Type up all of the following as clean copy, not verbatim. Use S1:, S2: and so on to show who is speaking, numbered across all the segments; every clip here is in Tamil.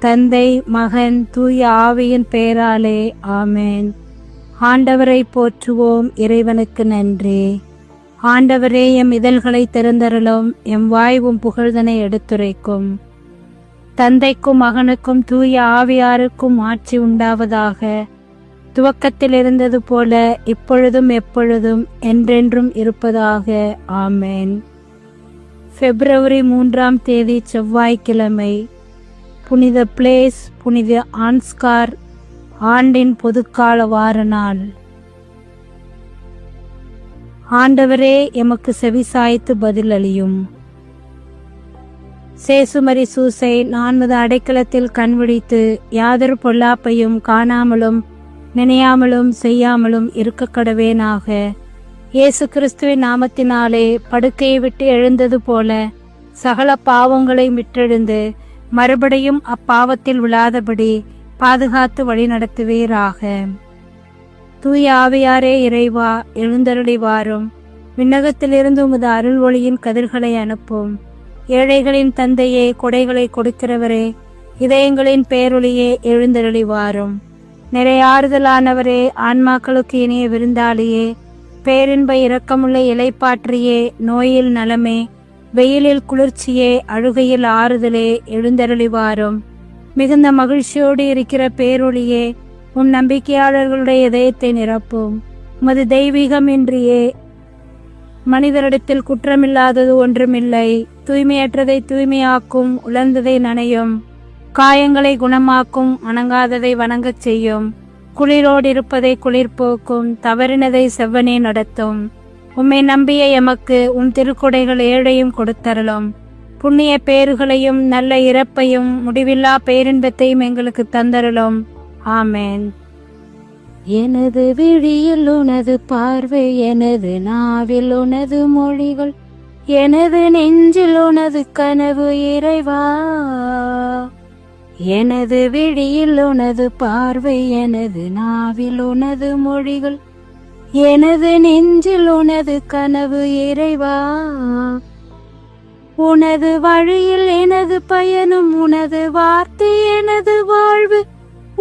S1: தந்தை, மகன், தூய ஆவியின் பெயராலே ஆமென். ஆண்டவரை போற்றுவோம். இறைவனுக்கு நன்றி. ஆண்டவரே, எம் இதழ்களை திறந்தருளும். எம் வாய்வும் புகழ்தனை எடுத்துரைக்கும். தந்தைக்கும் மகனுக்கும் தூய ஆவியாருக்கும் ஆட்சி உண்டாவதாக. துவக்கத்தில் இருந்தது போல இப்பொழுதும் எப்பொழுதும் என்றென்றும் இருப்பதாக. ஆமென். பிப்ரவரி 3ஆம் தேதி செவ்வாய்க்கிழமை. புனித பிளேஸ், புனித ஆன்ஸ்கார், ஆண்டின் பொதுக்கால வார நாள். ஆண்டவரே, எமக்கு செவிசாய்த்து பதிலளியும். சேசுமரி சூசை, நான் உமது அடைக்கலத்தில் கண்விழித்து யாதொரு பொல்லாப்பையும் காணாமலும் நினையாமலும் செய்யாமலும் இருக்க கடவேனாக. இயேசு கிறிஸ்துவின் நாமத்தினாலே படுக்கையை விட்டு எழுந்தது போல சகல பாவங்களை விட்டெழுந்து மறுபடியும் அப்பாவத்தில் விழாதபடி பாதுகாத்து வழி நடத்துவீராக. தூய ஆவியாரே இறைவா, எழுந்தருளி வாரும். விண்ணகத்திலிருந்து உமது அருள் ஒளியின் கதிர்களை அனுப்பும். ஏழைகளின் தந்தையே, கொடைகளை கொடுக்கிறவரே, இதயங்களின் பேரொளியே, எழுந்தருளி வாரும். நிறையாறுதலானவரே, ஆன்மாக்களுக்கு இனிய விருந்தாளியே, பேரின்ப இரக்கமுள்ள இலைப்பாற்றியே, நோயில் நலமே, வெயிலில் குளிர்ச்சியே, அழுகையில் ஆறுதலே, எழுந்தருளி வாரும். மிகுந்த மகிழ்ச்சியோடு இருக்கிற பேரொளியே, உம் நம்பிக்கையாளர்களுடைய இதயத்தை நிரப்பும். உமது தெய்வீகமின்றியே மனிதரிடத்தில் குற்றமில்லாதது ஒன்றுமில்லை. தூய்மையற்றதை தூய்மையாக்கும், உலர்ந்ததை நனையும், காயங்களை குணமாக்கும், வணங்காததை வணங்கச் செய்யும், குளிரோடு இருப்பதை குளிர்போக்கும், தவறினதை செவ்வனே நடத்தும். உம்மை நம்பிய எமக்கு உம் திருக்குடைகள் ஏழையும் கொடுத்தரலும். புண்ணிய பேறுகளையும் நல்ல இறப்பையும் முடிவில்லா பேரின்பத்தையும் எங்களுக்கு தந்தரலும். ஆமென். எனது விழியில் உனது பார்வை, எனது நாவில் உனது மொழிகள், எனது நெஞ்சில் உனது கனவு இறைவா. எனது விழியில் உனது பார்வை, எனது நாவில் உனது மொழிகள், எனது நெஞ்சில் உனது கனவு இறைவா. உனது வழியில் எனது பயணம், உனது வார்த்தை எனது வாழ்வு,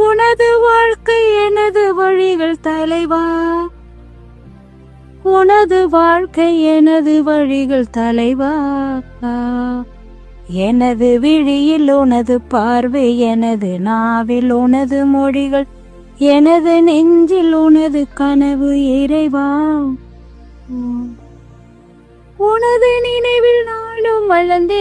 S1: உனது வாழ்க்கை எனது வழிகள் தலைவா. உனது வாழ்க்கை எனது வழிகள் தலைவா. எனது விழியில் உனது பார்வை, எனது நாவில் உனது மொழிகள், எனது நெஞ்சில் உனது கனவு இறைவா. உனது நினைவில் நாளும் வளர்ந்தே